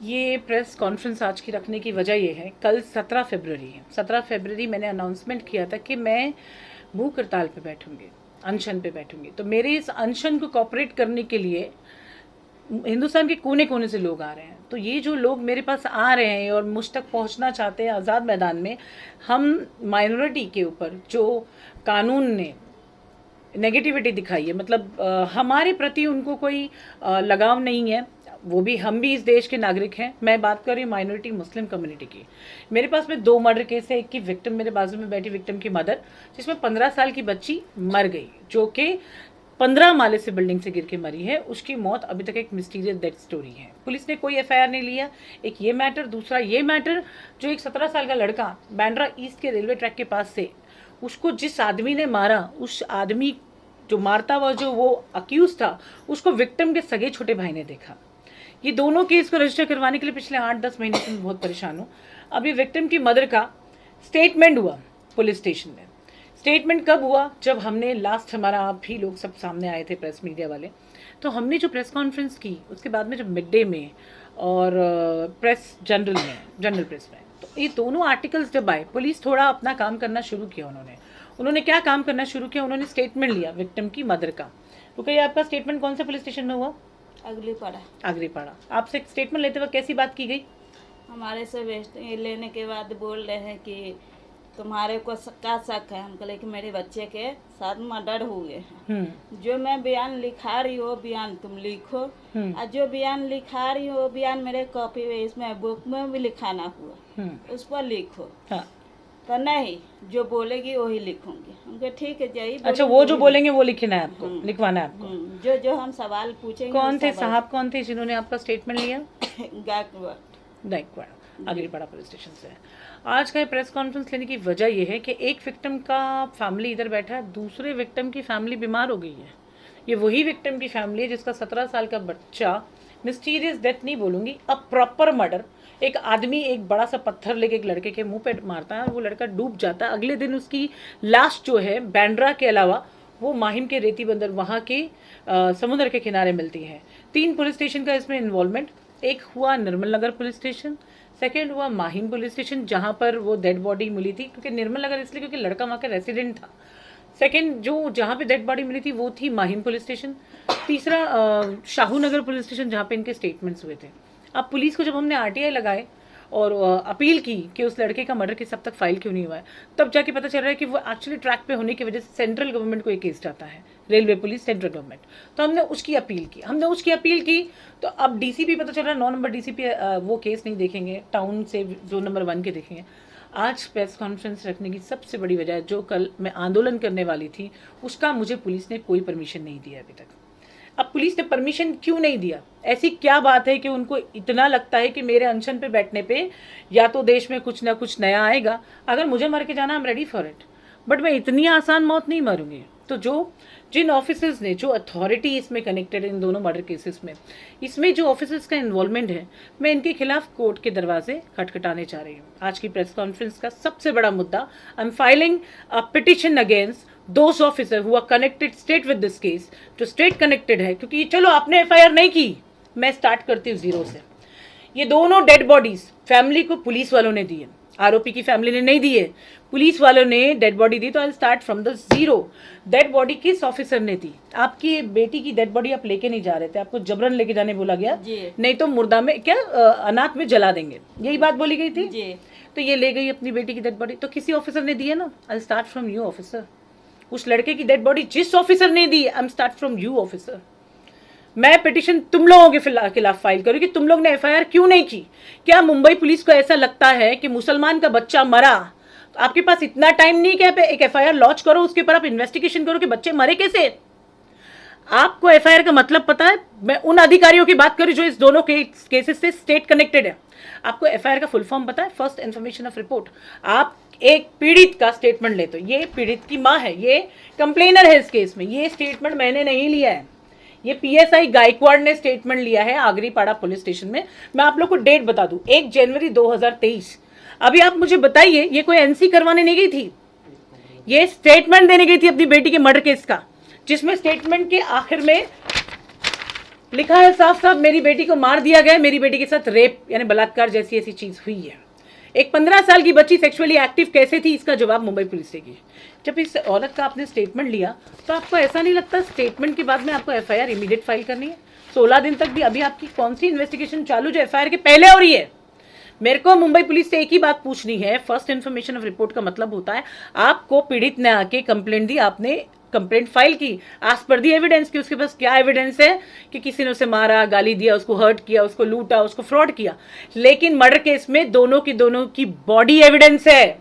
ये press conference आज की रखने की वजह ये है, कल 17 फरवरी है। 17 फरवरी मैंने अनाउंसमेंट किया था कि मैं भूख हड़ताल पे बैठूंगी, अनशन पे बैठूंगी। तो मेरे इस अनशन को कोऑपरेट करने के लिए हिंदुस्तान के कोने कोने से लोग आ रहे हैं। तो ये जो लोग मेरे पास आ रहे हैं और मुझ तक पहुंचना चाहते हैं आज़ाद मैदान में, हम माइनॉरिटी के ऊपर जो कानून ने नेगेटिविटी दिखाई है, मतलब हमारे प्रति उनको कोई लगाव नहीं है। वो भी, हम भी इस देश के नागरिक हैं। मैं बात कर रही हूँ माइनॉरिटी मुस्लिम कम्युनिटी की। मेरे पास में 2 मर्डर केस है। एक की विक्टिम मेरे बाजू में बैठी, विक्टिम की मदर, जिसमें 15 साल की बच्ची मर गई, जो कि 15 माले से बिल्डिंग से गिर के मरी है। उसकी मौत अभी तक एक मिस्टीरियस डेथ स्टोरी है। पुलिस ने कोई एफआईआर नहीं लिया। एक ये मैटर। दूसरा ये मैटर जो एक 17 साल का लड़का बांद्रा ईस्ट के रेलवे ट्रैक के पास से, उसको जिस आदमी ने मारा, उस आदमी जो मारता हुआ जो वो अक्यूज था, उसको विक्टिम के सगे छोटे भाई ने देखा। ये दोनों केस को रजिस्टर करवाने के लिए पिछले 8-10 महीने से मैं बहुत परेशान हूँ। अब ये विक्टिम की मदर का स्टेटमेंट हुआ पुलिस स्टेशन में। स्टेटमेंट कब हुआ? जब हमने लास्ट, हमारा आप भी लोग सब सामने आए थे, प्रेस मीडिया वाले। तो हमने जो प्रेस कॉन्फ्रेंस की, उसके बाद में जब मिड डे में और प्रेस जनरल में, जनरल प्रेस में, तो ये दोनों आर्टिकल्स जब आए, पुलिस थोड़ा अपना काम करना शुरू किया। उन्होंने क्या काम करना शुरू किया? उन्होंने स्टेटमेंट लिया विक्टिम की मदर का। तो कहिए, आपका स्टेटमेंट कौन से पुलिस स्टेशन में हुआ? अगलीपाड़ा। आपसे स्टेटमेंट लेते वक्त कैसी बात की गई? हमारे से लेने के बाद बोल रहे हैं कि तुम्हारे को क्या शक है? हम कहे कि मेरे बच्चे के साथ मर्डर हुए हैं। जो मैं बयान लिखा रही हूँ, बयान तुम लिखो, और जो बयान लिखा रही हो, बयान मेरे कॉपी में, इसमें बुक में भी लिखाना हुआ, उस पर लिखो। हाँ। तो नहीं, जो बोलेगी वही लिखूंगी। हमको ठीक है जी। अच्छा, वो जो बोलेंगे वो लिखना है आपको, लिखवाना है आपको। जो जो हम सवाल पूछेंगे। कौन थे साहब, कौन थे जिन्होंने आपका स्टेटमेंट लिया? गायकवाड़, अगलीपाड़ा पुलिस स्टेशन से। आज का प्रेस कॉन्फ्रेंस लेने की वजह यह है कि एक विक्टिम का फैमिली इधर बैठा है, दूसरे विक्टिम की फैमिली बीमार हो गई है। ये वही विक्टिम की फैमिली है जिसका 17 साल का बच्चा, मिस्टीरियस डेथ नहीं बोलूंगी, अब प्रॉपर मर्डर। एक आदमी एक बड़ा सा पत्थर लेके एक लड़के के मुंह पे मारता है और वो लड़का डूब जाता है। अगले दिन उसकी लाश जो है बांद्रा के अलावा वो माहिम के रेती बंदर, वहाँ के समुद्र के किनारे मिलती है। 3 पुलिस स्टेशन का इसमें इन्वॉल्वमेंट। एक हुआ निर्मल नगर पुलिस स्टेशन, सेकेंड हुआ माहिम पुलिस स्टेशन जहाँ पर वो डेड बॉडी मिली थी, क्योंकि निर्मल नगर इसलिए क्योंकि लड़का वहाँ का रेसिडेंट था। सेकेंड जो जहाँ पे डेड बॉडी मिली थी वो थी माहिम पुलिस स्टेशन। तीसरा शाहू नगर पुलिस स्टेशन, जहाँ पे इनके स्टेटमेंट्स हुए थे। अब पुलिस को जब हमने आरटीआई लगाए और अपील की कि उस लड़के का मर्डर केस अब तक फाइल क्यों नहीं हुआ है, तब जाके पता चल रहा है कि वो एक्चुअली ट्रैक पे होने की वजह से सेंट्रल गवर्नमेंट को एक केस जाता है, रेलवे पुलिस सेंट्रल गवर्नमेंट। तो हमने उसकी अपील की। तो अब डीसीपी, पता चल रहा है 9 नंबर डीसीपी वो केस नहीं देखेंगे, टाउन से जो नंबर 1 के देखेंगे। आज प्रेस कॉन्फ्रेंस रखने की सबसे बड़ी वजह है, जो कल मैं आंदोलन करने वाली थी उसका मुझे पुलिस ने कोई परमिशन नहीं दिया अभी तक। अब पुलिस ने परमिशन क्यों नहीं दिया? ऐसी क्या बात है कि उनको इतना लगता है कि मेरे अनशन पे बैठने पे या तो देश में कुछ ना कुछ नया आएगा? अगर मुझे मर के जाना, I am ready for it, but मैं इतनी आसान मौत नहीं मरूंगी। तो जिन ऑफिसर्स ने, जो अथॉरिटी इसमें कनेक्टेड है, इन दोनों मर्डर केसेस में, इसमें जो ऑफिसर्स का इन्वॉल्वमेंट है, मैं इनके खिलाफ कोर्ट के दरवाजे खटखटाने चाह रही हूँ। आज की प्रेस कॉन्फ्रेंस का सबसे बड़ा मुद्दा, I am filing a petition against those officer who are connected state with this case, जो स्टेट कनेक्टेड है। क्योंकि चलो आपने एफआईआर नहीं की, मैं स्टार्ट करती हूँ जीरो से। ये दोनों डेड बॉडीज फैमिली को पुलिस वालों ने दी है, आरोपी की फैमिली ने नहीं दी है, पुलिस वालों ने डेड बॉडी दी। तो आई start from the zero. Dead body किस ऑफिसर ने दी? आपकी बेटी की डेड बॉडी आप लेके नहीं जा रहे थे, आपको जबरन लेके जाने बोला गया, नहीं तो मुर्दा में क्या अनाथ में जला देंगे, यही बात बोली गई थी। तो ये ले गई अपनी बेटी की डेड बॉडी, तो किसी ऑफिसर ने दी है ना। I start from you officer. उस लड़के की डेड बॉडी जिस ऑफिसर ने दी, I am start from you officer. मैं पिटिशन तुम लोगों के खिलाफ फाइल करूँ कि तुम लोग ने एफआईआर क्यों नहीं की। क्या मुंबई पुलिस को ऐसा लगता है कि मुसलमान का बच्चा मरा, तो आपके पास इतना टाइम नहीं कि आप एक एफआईआर लॉन्च करो, उसके ऊपर आप इन्वेस्टिगेशन करो कि बच्चे मरे कैसे? आपको एफआईआर का मतलब पता है? मैं उन अधिकारियों की बात करूँ जो इस दोनों केसेस से स्टेट कनेक्टेड है। आपको एफआईआर का फुल फॉर्म पता है? First information of report. आप एक पीड़ित का स्टेटमेंट ले, तो ये पीड़ित की मां है, ये कंप्लेनर है इस केस में। ये स्टेटमेंट मैंने नहीं लिया है, ये पीएसआई गायकवाड़ ने स्टेटमेंट लिया है आगरीपाड़ा पुलिस स्टेशन में। मैं आप लोग को डेट बता दूं, 1 जनवरी 2023। अभी आप मुझे बताइए, ये कोई एनसी करवाने नहीं गई थी, ये स्टेटमेंट देने गई थी अपनी बेटी के मर्डर केस का, जिसमें स्टेटमेंट के आखिर में लिखा है साफ साफ, मेरी बेटी को मार दिया गया, मेरी बेटी के साथ रेप यानी बलात्कार जैसी ऐसी चीज हुई है। एक 15 साल की बच्ची सेक्सुअली एक्टिव कैसे थी, इसका जवाब मुंबई पुलिस देगी। जब इस औरत का आपने स्टेटमेंट लिया तो आपको ऐसा नहीं लगता स्टेटमेंट के बाद में आपको एफआईआर इमीडिएट फाइल करनी है? 16 दिन तक भी अभी आपकी कौन सी इन्वेस्टिगेशन चालू जो एफआईआर के पहले हो रही है? मेरे को मुंबई पुलिस से एक ही बात पूछनी है। फर्स्ट इन्फॉर्मेशन ऑफ रिपोर्ट का मतलब होता है आपको पीड़ित ने आके कंप्लेंट दी, आपने कंप्लेंट फाइल की एज पर दी एविडेंस की उसके पास क्या एविडेंस है कि किसी ने उसे मारा, गाली दिया, उसको हर्ट किया, उसको लूटा, उसको फ्रॉड किया। लेकिन मर्डर केस में दोनों की बॉडी एविडेंस है,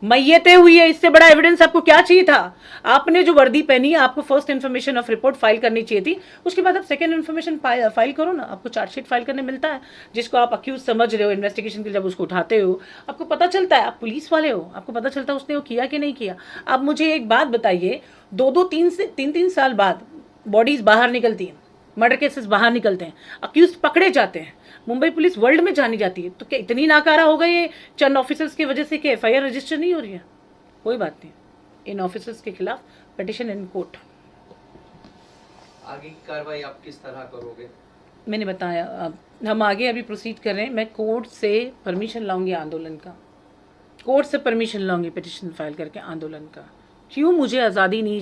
मैयतें हुई है। इससे बड़ा एविडेंस आपको क्या चाहिए था? आपने जो वर्दी पहनी है, आपको first information of report file करनी चाहिए थी, उसके बाद आप सेकंड इन्फॉर्मेशन फाइल करो ना। आपको चार्जशीट फाइल करने मिलता है, जिसको आप अक्यूज समझ रहे हो इन्वेस्टिगेशन के, जब उसको उठाते हो आपको पता चलता है, आप पुलिस वाले हो, आपको पता चलता है उसने वो किया कि नहीं किया। आप मुझे एक बात बताइए, 2-3 साल बाद बॉडीज बाहर निकलती हैं, मर्डर केसेस बाहर निकलते हैं, अक्यूज पकड़े जाते हैं, मुंबई पुलिस वर्ल्ड में जानी जाती है, तो क्या इतनी नाकारा हो गई ये चंद ऑफिसर्स की वजह से कि एफआईआर रजिस्टर नहीं हो रही है? कोई बात नहीं, इन ऑफिसर्स के खिलाफ पिटीशन इन कोर्ट। आगे की कार्रवाई आप किस तरह करोगे? मैंने बताया, हम आगे अभी प्रोसीड कर रहे हैं। मैं कोर्ट से परमिशन लाऊंगी आंदोलन का, कोर्ट से परमिशन लाऊंगी पिटीशन फाइल करके आंदोलन का। क्यों मुझे आज़ादी नहीं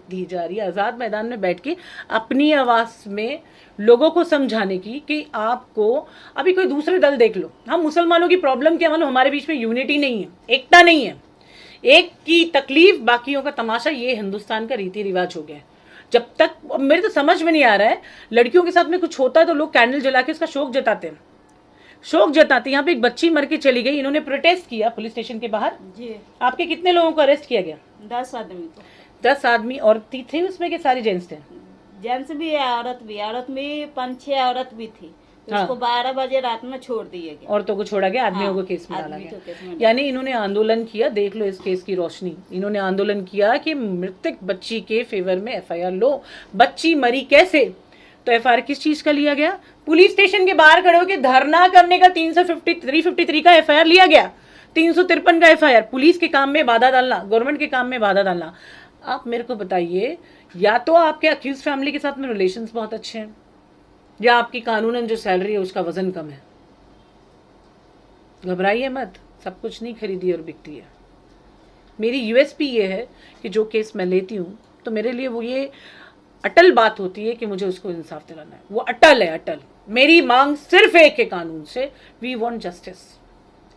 दी जा रही है आज़ाद मैदान में बैठ के अपनी आवाज़ में लोगों को समझाने की कि आपको अभी कोई दूसरे दल देख लो। हम मुसलमानों की प्रॉब्लम क्या मालूम, हमारे बीच में यूनिटी नहीं है, एकता नहीं है, एक की तकलीफ बाकियों का तमाशा, ये हिंदुस्तान का रीति रिवाज हो गया है। जब तक मेरे तो समझ में नहीं आ रहा है, लड़कियों के साथ में कुछ होता है तो लोग कैंडल जला के उसका शोक जताते हैं, शोक जताते। यहाँ पे एक बच्ची मर के चली गई, इन्होंने प्रोटेस्ट किया पुलिस स्टेशन के बाहर जी। आपके कितने लोगों को अरेस्ट किया गया? 10 आदमी को। 10 आदमी और थे उसमें के सारे जेंट्स थे? जेंट्स भी है, औरत भी 5-6 औरत भी थी। तो हाँ। उसको 12 बजे रात में छोड़ दिए गए। औरतों को छोड़ा गया, आदमियों को केस में डाला गया। यानी इन्होंने आंदोलन किया, देख लो इस केस की रोशनी। इन्होंने आंदोलन किया कि मृतक बच्ची के फेवर में एफआईआर लो। बच्ची मरी कैसे, तो एफआईआर किस चीज का लिया गया? पुलिस स्टेशन के बाहर खड़े होकर धरना करने का 353 का एफआईआर लिया गया, 353 का एफआईआर। पुलिस के काम में बाधा डालना, गवर्नमेंट के काम में बाधा डालना। आप मेरे को बताइए, या तो आपके अक्यूज फैमिली के साथ में रिलेशंस बहुत अच्छे हैं, या आपकी कानूनन जो सैलरी है उसका वजन कम है। घबराइए मत, सब कुछ नहीं खरीदी और बिकती है। मेरी यूएसपी ये है कि जो केस मैं लेती हूँ तो मेरे लिए वो ये अटल बात होती है कि मुझे उसको इंसाफ दिलाना है। वो अटल है, अटल। मेरी मांग सिर्फ एक है कानून से, we want justice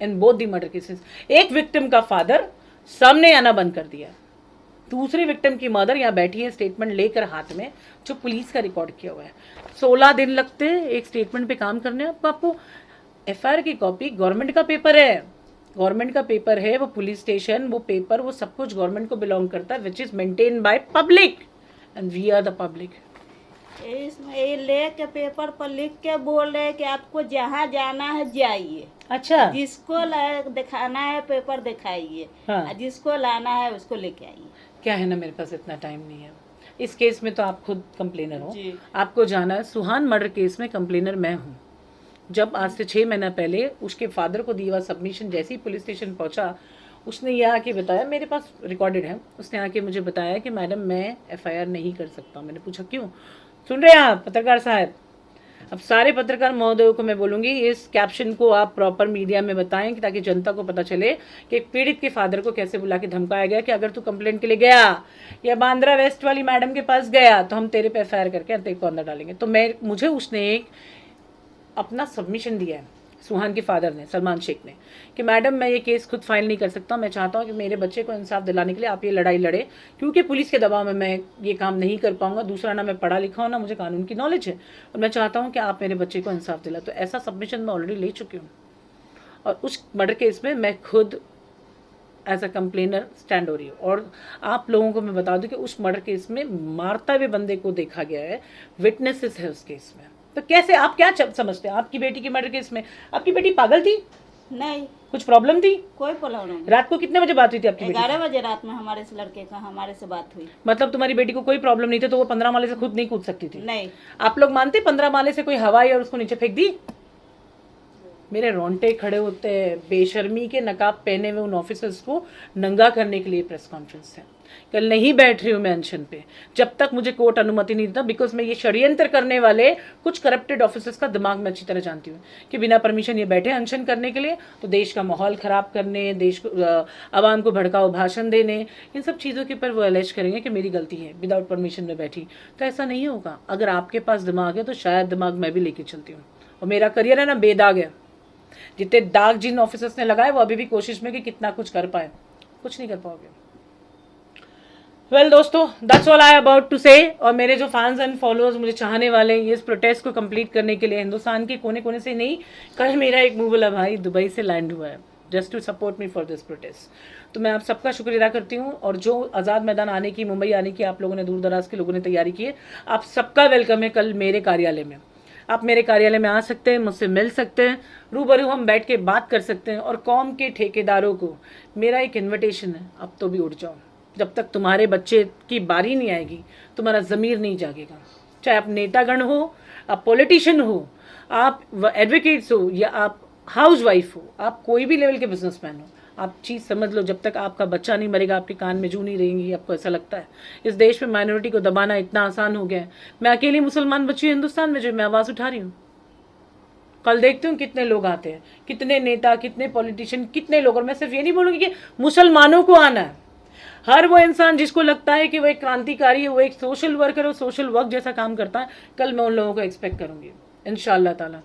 in both the murder cases. एक विक्टिम का फादर सामने आना बंद कर दिया, दूसरी विक्टिम की मदर यहाँ बैठी है स्टेटमेंट लेकर हाथ में, जो पुलिस का रिकॉर्ड किया हुआ है। 16 दिन लगते हैं एक स्टेटमेंट पे काम करने। आपको एफआईआर की कॉपी, गवर्नमेंट का पेपर है, गवर्नमेंट का पेपर है, वो पुलिस स्टेशन, वो पेपर, वो सब कुछ गवर्नमेंट को बिलोंग करता है, which is maintain by public and we are the public. इसमें ये लेके पेपर पर लिख के बोल रहे कि आपको जहाँ जाना है जाइए। अच्छा, जिसको दिखाना है पेपर दिखाइए। हाँ। जिसको लाना है उसको लेके आइए। क्या है ना, मेरे पास इतना टाइम नहीं है। इस केस में तो आप खुद कंप्लेनर हो, जी। आपको जाना है। सुहान मर्डर केस में कंप्लेनर मैं हूँ। जब आज से 6 महीना पहले उसके फादर को दिया हुआ सबमिशन जैसे ही पुलिस स्टेशन पहुंचा, उसने ये आके बताया, मेरे पास रिकॉर्डेड है, उसने आके मुझे बताया कि मैडम मैं एफआईआर नहीं कर सकता। मैंने पूछा क्यों? सुन रहे हैं आप पत्रकार साहब? अब सारे पत्रकार महोदयों को मैं बोलूँगी, इस कैप्शन को आप प्रॉपर मीडिया में बताएं कि ताकि जनता को पता चले कि एक पीड़ित के फादर को कैसे बुला के धमकाया गया कि अगर तू कंप्लेंट के लिए गया या बांद्रा वेस्ट वाली मैडम के पास गया तो हम तेरे पे एफआईआर करके तेरे को अंदर डालेंगे। तो मुझे उसने एक अपना सबमिशन दिया है, सुहान के फादर ने, सलमान शेख ने, कि मैडम मैं ये केस खुद फाइल नहीं कर सकता, मैं चाहता हूँ कि मेरे बच्चे को इंसाफ दिलाने के लिए आप ये लड़ाई लड़े, क्योंकि पुलिस के दबाव में मैं ये काम नहीं कर पाऊंगा। दूसरा, ना मैं पढ़ा लिखा हूँ, ना मुझे कानून की नॉलेज है, और मैं चाहता हूँ कि आप मेरे बच्चे को इंसाफ दिला। तो ऐसा सबमिशन मैं ऑलरेडी ले चुकी हूँ, और उस मर्डर केस में मैं खुद एज अ कंप्लेनर स्टैंड हो रही हूँ। और आप लोगों को मैं बता दूँ कि उस मर्डर केस में मारता हुए बंदे को देखा गया है, विटनेसेस है उस केस में। तो कैसे, आप क्या समझते हैं? आपकी बेटी के मर्डर केस में आपकी बेटी पागल थी? नहीं, कुछ प्रॉब्लम थी? कोई प्रॉब्लम नहीं। रात को कितने बजे बात हुई थी आपकी बेटी? 11 बजे रात में हमारे से लड़के का हमारे से बात हुई। मतलब तुम्हारी बेटी को कोई प्रॉब्लम नहीं थी, तो वो 15 माले से खुद नहीं कूद सकती थी? नहीं। आप लोग मानते 15 माले से कोई हवाई और उसको नीचे फेंक दी? मेरे रोंगटे खड़े होते हैं। बेशर्मी के नकाब पहने हुए उन ऑफिसर्स को नंगा करने के लिए प्रेस कॉन्फ्रेंस है। कल नहीं बैठ रही हूँ मैं अनशन पे जब तक मुझे कोर्ट अनुमति नहीं देता, बिकॉज मैं ये षड्यंत्र करने वाले कुछ करप्टेड ऑफिसर्स का दिमाग में अच्छी तरह जानती हूँ कि बिना परमिशन ये बैठे अनशन करने के लिए, तो देश का माहौल ख़राब करने, देश को आवाम को भड़काऊ भाषण देने, इन सब चीज़ों के ऊपर वो एलेज करेंगे कि मेरी गलती है विदाउट परमिशन में बैठी। तो ऐसा नहीं होगा। अगर आपके पास दिमाग है तो शायद दिमाग मैं भी लेके चलती हूँ। और मेरा करियर है ना बेदाग है। जितने दाग जिन ऑफिसर्स ने लगाए वो अभी भी कोशिश में कि कितना कुछ कर पाए, कुछ नहीं कर पाओगे। वेल दोस्तों, that's all I about to say. और मेरे जो फैंस एंड फॉलोअर्स, मुझे चाहने वाले, ये इस प्रोटेस्ट को कंप्लीट करने के लिए हिंदुस्तान के कोने कोने से नहीं, कल मेरा एक मुँह बोला भाई दुबई से लैंड हुआ है just to support me for this protest. तो मैं आप सबका शुक्रिया अदा करती हूँ। और जो आज़ाद मैदान आने की, मुंबई आने की आप लोगों ने, दूर दराज के लोगों ने तैयारी की है, आप सबका वेलकम है कल मेरे कार्यालय में। आप मेरे कार्यालय में आ सकते हैं, मुझसे मिल सकते हैं, रूबरू हम बैठ के बात कर सकते हैं। और कौम के ठेकेदारों को मेरा एक इन्विटेशन है, अब तो भी उठ जाओ। जब तक तुम्हारे बच्चे की बारी नहीं आएगी तुम्हारा ज़मीर नहीं जागेगा। चाहे आप नेतागण हो, आप पॉलिटिशियन हो, आप एडवोकेट्स हो, या आप हाउसवाइफ हो, आप कोई भी लेवल के बिजनेसमैन हो, आप चीज़ समझ लो, जब तक आपका बच्चा नहीं मरेगा आपके कान में जू नहीं रहेंगी। आपको ऐसा लगता है इस देश में माइनॉरिटी को दबाना इतना आसान हो गया है? मैं अकेली मुसलमान बच्ची हूँ हिंदुस्तान में जो मैं आवाज़ उठा रही हूँ। कल देखती हूँ कितने लोग आते हैं, कितने नेता, कितने पॉलिटिशियन, कितने लोग। और मैं सिर्फ ये नहीं बोलूँगी कि मुसलमानों को आना है, हर वो इंसान जिसको लगता है कि वो एक क्रांतिकारी है, वो एक सोशल वर्कर, और सोशल वर्क जैसा काम करता है, कल मैं उन लोगों को एक्सपेक्ट करूँगी इंशाअल्लाह ताला।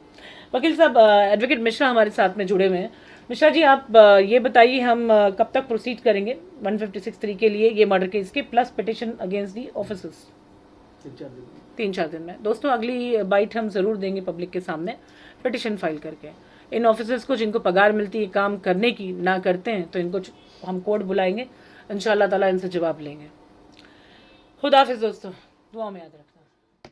वकील साहब, एडवोकेट मिश्रा हमारे साथ में जुड़े हुए हैं। मिश्रा जी, आप ये बताइए हम कब तक प्रोसीड करेंगे 156(3) के लिए, ये मर्डर केस के, plus petition against the officers? 3-4 दिन में। दोस्तों, अगली बाइट हम ज़रूर देंगे पब्लिक के सामने पिटिशन फाइल करके। इन ऑफिसर्स को जिनको पगार मिलती है काम करने की, ना करते हैं, तो इनको हम कोर्ट बुलाएंगे, इंशाअल्लाह ताला इनसे जवाब लेंगे। खुदा हाफिज़ दोस्तों, दुआ में याद रखें।